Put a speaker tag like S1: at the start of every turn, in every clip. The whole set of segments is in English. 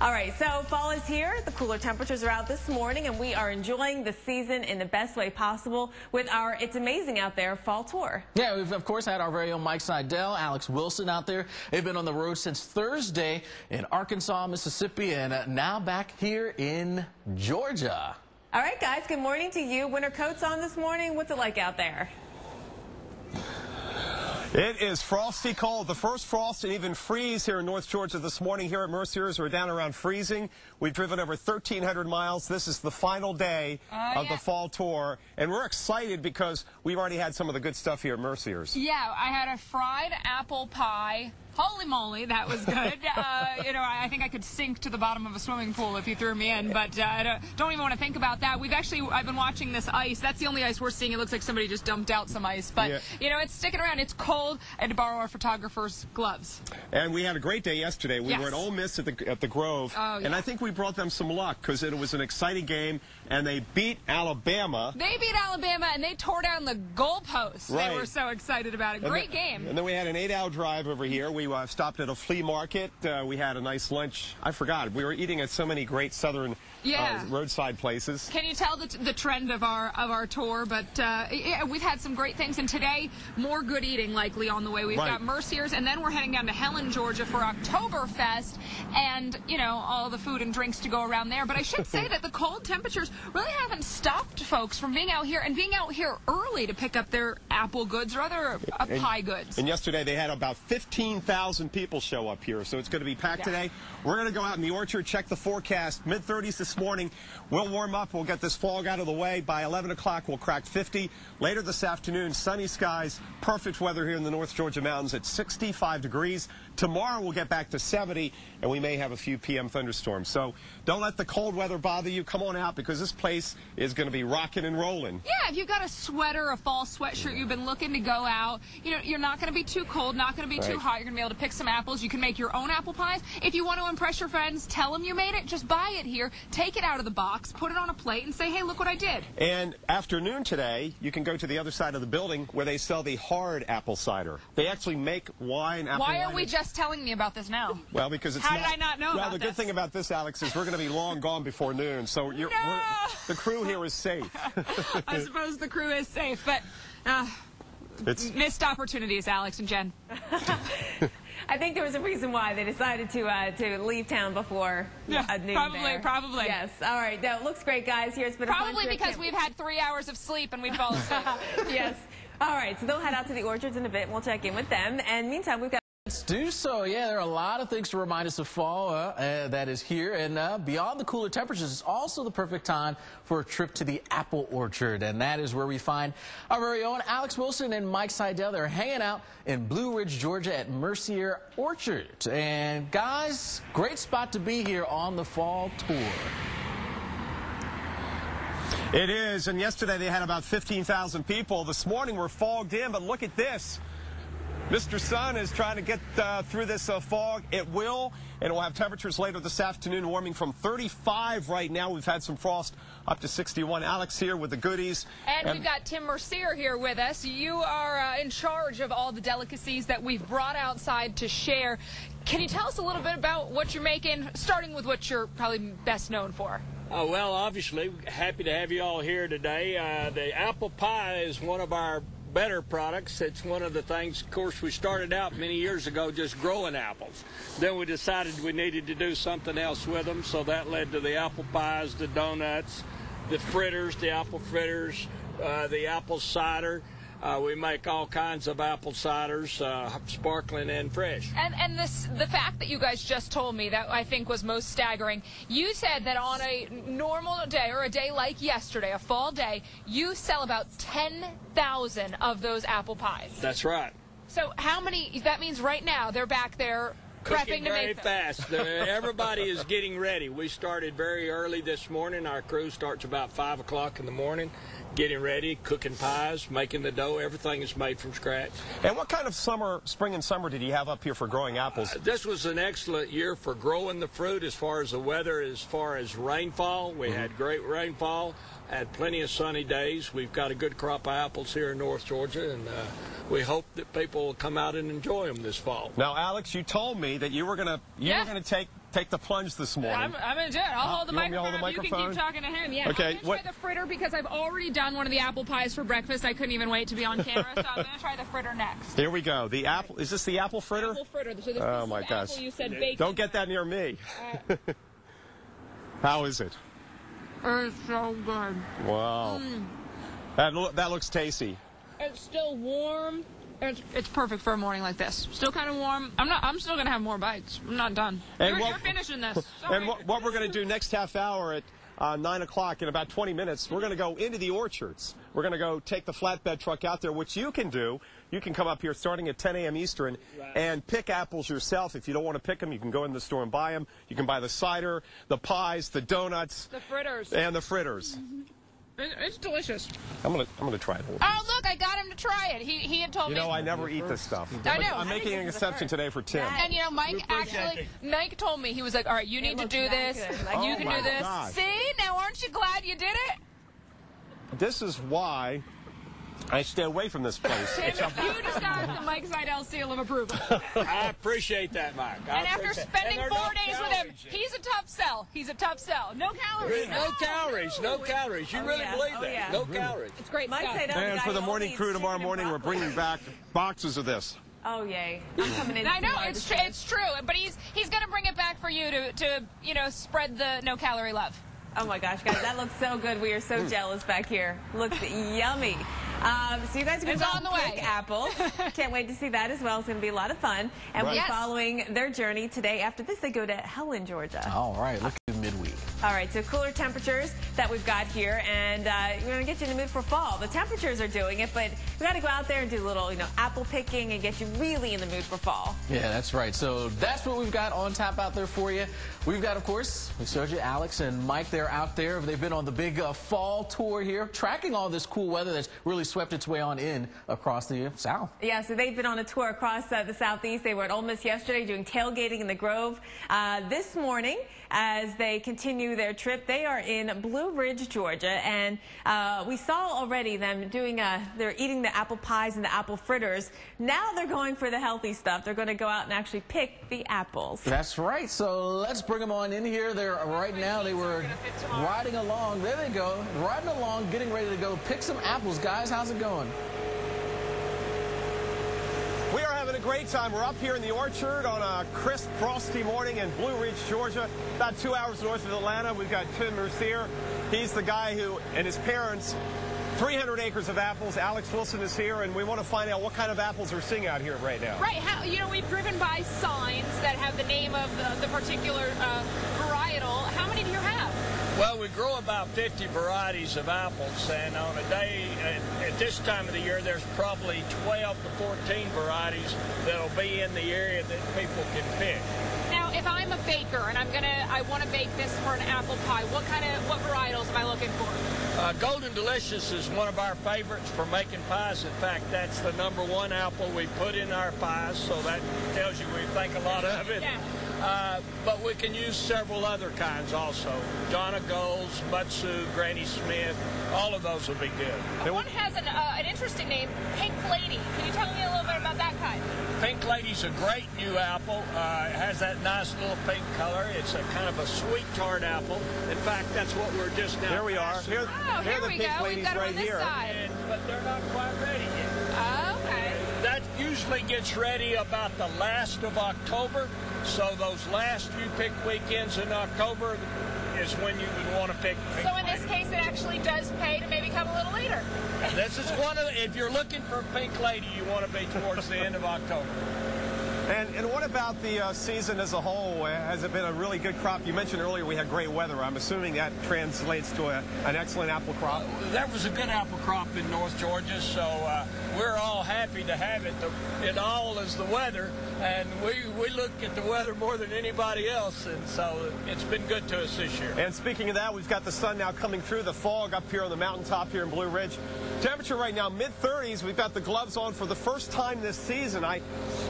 S1: All right, so fall is here. The cooler temperatures are out this morning, and we are enjoying the season in the best way possible with our It's Amazing Out There fall tour.
S2: Yeah, we've, of course, had our very own Mike Seidel, Alex Wilson out there. They've been on the road since Thursday in Arkansas, Mississippi, and now back here in Georgia.
S1: All right, guys, good morning to you. Winter coats on this morning. What's it like out there?
S3: It is frosty cold. The first frost and even freeze here in North Georgia this morning. Here at Mercier's, we're down around freezing. We've driven over 1,300 miles. This is the final day of the fall tour. And we're excited because we've already had some of the good stuff here at Mercier's.
S4: Yeah, I had a fried apple pie. Holy moly, that was good. You know, I think I could sink to the bottom of a swimming pool if you threw me in, but I don't even want to think about that. I've been watching this ice. That's the only ice we're seeing. It looks like somebody just dumped out some ice, but yeah. You know, it's sticking around. It's cold. I had to borrow our photographer's gloves. And we had a great day yesterday. We were at Ole Miss at the Grove, and I think we brought them some luck because it was an exciting game, and they beat Alabama. They beat Alabama, and they tore down the goalposts. Right. They were so excited about it. Great game. And then we had an 8-hour drive over here. We stopped at a flea market. We had a nice lunch. I forgot. We were eating at so many great southern roadside places. Can you tell the trend of our tour? But yeah, we've had some great things, and today more good eating likely on the way. We've got Mercier's, and then we're heading down to Helen, Georgia for Oktoberfest, and you know, all the food and drinks to go around there. But I should say that the cold temperatures really haven't stopped folks from being out here and being out here early to pick up their apple goods or other pie goods. And yesterday they had about 15,000 people show up here, so it's going to be packed today. We're going to go out in the orchard, check the forecast. Mid-30s this morning. We'll warm up. We'll get this fog out of the way. By 11 o'clock, we'll crack 50. Later this afternoon, sunny skies, perfect weather here in the North Georgia mountains at 65 degrees. Tomorrow, we'll get back to 70, and we may have a few PM thunderstorms. So don't let the cold weather bother you. Come on out, because this place is going to be rocking and rolling. Yeah, if you've got a sweater, a fall sweatshirt, you've been looking to go out, you know, you're not going to be too cold, not going to be too hot. You're going to be able to pick some apples. You can make your own apple pies. If you want to impress your friends, tell them you made it. Just buy it here, take it out of the box, put it on a plate, and say, hey, look what I did. And afternoon today, you can go to the other side of the building where they sell the hard apple cider. They actually make wine, apple wine. Why are we just telling me about this now? Well, because it's How did I not know about this? Well, the good thing about this, Alex, is we're going to be long gone before noon, so the crew here is safe. I suppose the crew is safe, but it's missed opportunities, Alex and Jen.
S1: I think there was a reason why they decided to leave town before noon. Probably. Yes. All right. Now, it looks great, guys. Here it's been
S4: probably because we've had 3 hours of sleep and we'd fall asleep.
S1: Yes. All right. So they'll head out to the orchards in a bit, and we'll check in with them. And meantime, we've got.
S2: Let's do so. Yeah, there are a lot of things to remind us of fall that is here, and beyond the cooler temperatures, it's also the perfect time for a trip to the apple orchard, and that is where we find our very own Alex Wilson and Mike Seidel. They're hanging out in Blue Ridge, Georgia at Mercier Orchards. And guys, great spot to be here on the fall tour.
S3: It is, and yesterday they had about 15,000 people. This morning we're fogged in, but look at this. Mr. Sun is trying to get through this fog. It will, and we'll have temperatures later this afternoon warming from 35 right now. We've had some frost up to 61. Alex here with the goodies.
S4: And we've got Tim Mercier here with us. You are in charge of all the delicacies that we've brought outside to share. Can you tell us a little bit about what you're making, starting with what you're probably best known for?
S5: Well, obviously, happy to have you all here today. The apple pie is one of our better products. It's one of the things, of course, we started out many years ago just growing apples. Then we decided we needed to do something else with them, so that led to the apple pies, the donuts, the fritters, the apple fritters, the apple cider. We make all kinds of apple ciders, sparkling and fresh.
S4: And the fact that you guys just told me that I think was most staggering, you said that on a normal day or a day like yesterday, a fall day, you sell about 10,000 of those apple pies.
S5: That's right.
S4: So how many, that means right now they're back there prepping to make them.
S5: Very fast. Everybody is getting ready. We started very early this morning. Our crew starts about 5 o'clock in the morning, getting ready, cooking pies, making the dough. Everything is made from scratch.
S3: And what kind of spring and summer did you have up here for growing apples?
S5: This was an excellent year for growing the fruit as far as the weather, as far as rainfall. We had great rainfall, had plenty of sunny days. We've got a good crop of apples here in North Georgia, and we hope that people will come out and enjoy them this fall.
S3: Now, Alex, you told me that you were going to take take the plunge this morning.
S4: I'm going to do it. I'll hold the microphone.
S3: Hold the microphone.
S4: You can keep talking to him. Yeah.
S3: Okay.
S4: I'm going to try the fritter because I've already done one of the apple pies for breakfast. I couldn't even wait to be on camera, so I'm going to try the fritter next.
S3: Here we go. The apple. Is this the apple fritter?
S4: Apple fritter. So this
S3: oh my gosh!
S4: Apple, you said bacon.
S3: Don't get that near me. How is it?
S4: It's so good.
S3: Wow. That looks tasty.
S4: It's still warm. It's perfect for a morning like this. Still kind of warm. I'm still gonna have more bites. I'm not done.
S3: And
S4: you're finishing this.
S3: Sorry. And what we're gonna do next half hour at 9 o'clock in about 20 minutes, we're gonna go into the orchards. We're gonna go take the flatbed truck out there, which you can do. You can come up here starting at 10 a.m. Eastern and pick apples yourself. If you don't want to pick them, you can go in the store and buy them. You can buy the cider, the pies, the donuts,
S4: the fritters,
S3: and the fritters.
S4: It's delicious.
S3: I'm gonna try it.
S4: Oh look, I got him to try it. He had told me.
S3: You know, I never eat this stuff.
S4: I know.
S3: I'm making an exception today for Tim.
S4: And you know, Mike told me, he was like, all right, you need to do this. You can do this.
S3: Gosh.
S4: See, now aren't you glad you did it?
S3: This is why I stay away from this place.
S4: Tim, you just got the Mike Seidel seal of approval.
S5: I appreciate that, Mike.
S4: And after spending 4 days with him, he's a tough sell. He's a tough sell. No calories.
S5: No calories. No calories. You really believe that?
S1: Yeah.
S5: No calories.
S4: It's great
S1: Mike
S4: stuff.
S1: Seidel,
S3: And for the morning crew tomorrow morning, we're bringing back boxes of this.
S1: Oh yay! I'm coming in.
S4: I know it's true, but he's going to bring it back for you to spread the no calorie love.
S1: Oh my gosh, guys, that looks so good. We are so jealous back here. Looks yummy. So you guys are going to
S4: on the way.
S1: apples. Can't wait to see that as well. It's going to be a lot of fun. And we're following their journey today. After this, they go to Helen, Georgia.
S2: All right, look at midweek.
S1: All right, so cooler temperatures that we've got here, and we're going to get you in the mood for fall. The temperatures are doing it, but we got to go out there and do a little, apple picking and get you really in the mood for fall.
S2: Yeah, that's right. So that's what we've got on tap out there for you. We've got, of course, we showed you Alex and Mike. They're out there. They've been on the big fall tour here, tracking all this cool weather that's really swept its way on in across the South.
S1: Yeah, so they've been on a tour across the Southeast. They were at Ole Miss yesterday doing tailgating in the Grove. This morning, as they continue their trip, they are in Blue Ridge, Georgia, and we saw already them doing, they're eating the apple pies and the apple fritters. Now they're going for the healthy stuff. They're going to go out and actually pick the apples.
S2: That's right. So let's bring them on in here. They're right now, they were riding along. There they go, riding along, getting ready to go pick some apples. Guys, how's it going?
S3: We are having a great time. We're up here in the orchard on a crisp, frosty morning in Blue Ridge, Georgia, about 2 hours north of Atlanta. We've got Tim Mercier. He's the guy who, and his parents, 300 acres of apples. Alex Wilson is here, and we want to find out what kind of apples we're seeing out here right now.
S4: Right. We've driven by signs that have the name of the particular varietal. How many do you have?
S5: Well, we grow about 50 varieties of apples, and on a day, at this time of the year, there's probably 12 to 14 varieties that'll be in the area that people can pick.
S4: Now, if I'm a baker and I want to bake this for an apple pie, what varietals am I looking for?
S5: Golden Delicious is one of our favorites for making pies. In fact, that's the #1 apple we put in our pies, so that tells you we think a lot of it.
S4: Yeah.
S5: But we can use several other kinds also. Donna Gold's, Mutsu, Granny Smith, all of those will be good.
S4: One has an interesting name, Pink Lady. Can you tell me a little bit about that kind?
S5: Pink Lady's a great new apple. It has that nice little pink color. It's a kind of a sweet tart apple. In fact, that's what we're just now.
S3: Here we are. Here
S4: we
S3: the pink
S4: go.
S3: ladies
S4: We've got
S3: right
S4: on this
S3: here.
S4: side.
S5: But they're not quite ready yet.
S4: Okay.
S5: That usually gets ready about the last of October. So those last few pick weekends in October is when you would want to pick Pink
S4: So in this case, it actually does pay to maybe come a little later.
S5: This is one of if you're looking for Pink Lady, you want to be towards the end of October.
S3: And what about the season as a whole? Has it been a really good crop? You mentioned earlier we had great weather. I'm assuming that translates to an excellent apple crop.
S5: That was a good apple crop in North Georgia, so we're all happy to have it. It all is the weather, and we look at the weather more than anybody else, and so it's been good to us this year.
S3: And speaking of that, we've got the sun now coming through the fog up here on the mountaintop here in Blue Ridge. Temperature right now, mid-30s. We've got the gloves on for the first time this season.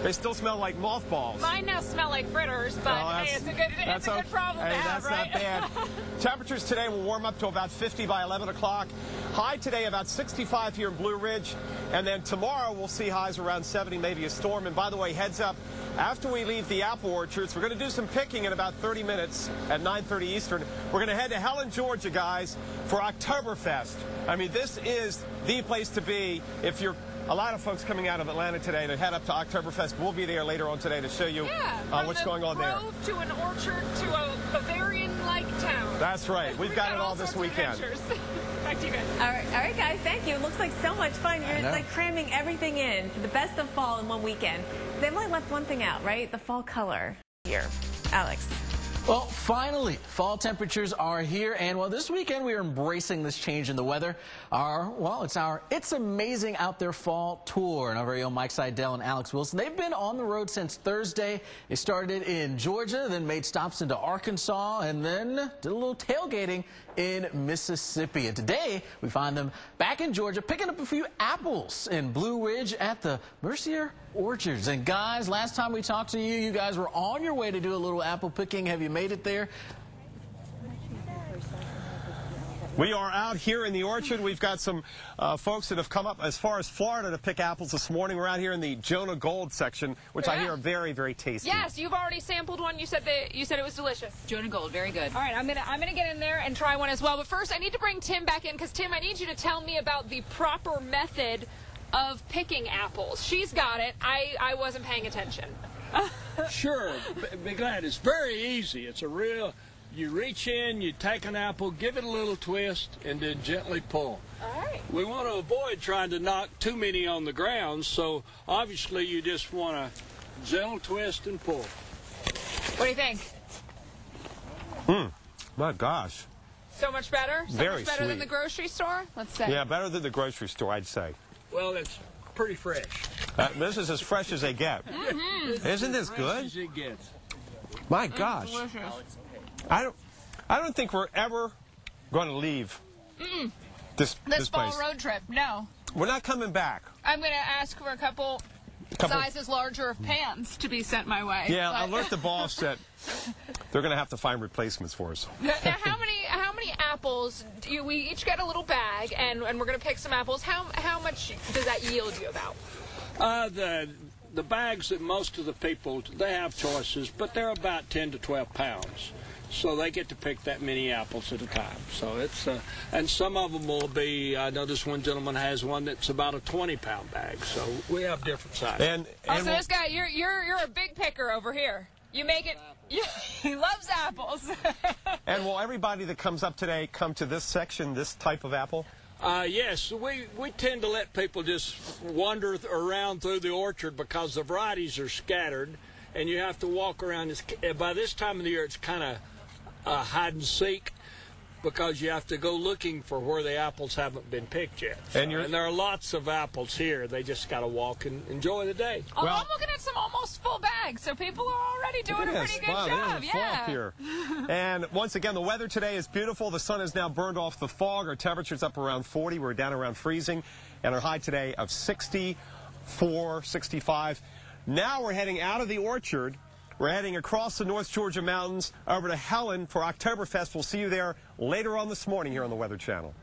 S3: They still smell like mothballs.
S4: Mine now smell like fritters, but hey, it's a good problem to have, right?
S3: That's not bad. Temperatures today will warm up to about 50 by 11 o'clock. High today about 65 here in Blue Ridge. And then tomorrow we'll see highs around 70, maybe a storm. And by the way, heads up, after we leave the apple orchards, we're going to do some picking in about 30 minutes at 9:30 Eastern. We're going to head to Helen, Georgia, guys, for Oktoberfest. I mean, this is the place to be if you're a lot of folks coming out of Atlanta today to head up to Oktoberfest. We'll be there later on today to show you what's going on there.
S4: From to an orchard to a Bavarian-like town.
S3: That's right. We've got it all this weekend.
S4: Back to you guys.
S1: All right, guys, thank you. It looks like so much fun. You're like cramming everything in for the best of fall in one weekend. They've only left one thing out, right? The fall color here. Alex.
S2: Well, finally, fall temperatures are here, and well, this weekend we are embracing this change in the weather. It's Amazing Out There Fall Tour, and our very own Mike Seidel and Alex Wilson. They've been on the road since Thursday. They started in Georgia, then made stops into Arkansas, and then did a little tailgating in Mississippi. And today we find them back in Georgia, picking up a few apples in Blue Ridge at the Mercier Orchards. And guys, last time we talked to you, you guys were on your way to do a little apple picking. Have you made it there?
S3: We are out here in the orchard. We've got some folks that have come up as far as Florida to pick apples this morning. We're out here in the Jonah Gold section, which I hear are very, very tasty.
S4: Yes, you've already sampled one. You said it was delicious.
S6: Jonah Gold, very good.
S4: All right, I'm gonna get in there and try one as well. But first, I need to bring Tim back in because Tim, I need you to tell me about the proper method of picking apples. She's got it. I wasn't paying attention.
S5: Sure, be glad. It's very easy. It's a real. You reach in, you take an apple, give it a little twist, and then gently pull.
S4: All right.
S5: We want to avoid trying to knock too many on the ground, so obviously you just want to gentle twist and pull.
S4: What do you think?
S3: My gosh.
S4: So much better?
S3: Very
S4: much better
S3: sweet.
S4: than the grocery store? Let's say.
S3: Yeah, better than the grocery store, I'd say.
S5: Well, it's pretty fresh.
S3: This is as fresh as they get. Isn't this good?
S5: As it gets.
S3: My gosh.
S4: Delicious.
S3: I don't think we're ever going to leave this
S4: fall
S3: place.
S4: road trip. No.
S3: We're not coming back.
S4: I'm going to ask for a couple sizes larger of pans to be sent my way.
S3: Yeah, I'll alert the boss that they're going to have to find replacements for us.
S4: Now, how many apples we each get a little bag, and we're going to pick some apples. How much does that yield you about?
S5: The bags that most of the people, they have choices, but they're about 10 to 12 pounds. So they get to pick that many apples at a time. So it's, and some of them will be, I know this one gentleman has one that's about a 20-pound bag. So we have different sizes.
S4: So this guy, you're a big picker over here. You make it, he loves apples.
S3: And will everybody that comes up today come to this section, this type of apple?
S5: Yes, we tend to let people just wander around through the orchard because the varieties are scattered, and you have to walk around. By this time of the year, it's kind of hide and seek because you have to go looking for where the apples haven't been picked yet. So, and there are lots of apples here. They just got to walk and enjoy the day.
S4: I'm looking at some almost full bags, so people are already doing a pretty good job.
S3: Yeah. Here. And once again, the weather today is beautiful. The sun has now burned off the fog. Our temperature's up around 40. We're down around freezing. And our high today of 64, 65. Now we're heading out of the orchard. We're heading across the North Georgia mountains over to Helen for Oktoberfest. We'll see you there later on this morning here on the Weather Channel.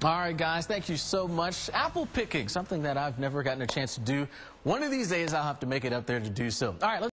S2: All right, guys, thank you so much. Apple picking, something that I've never gotten a chance to do. One of these days, I'll have to make it up there to do so. All right, let's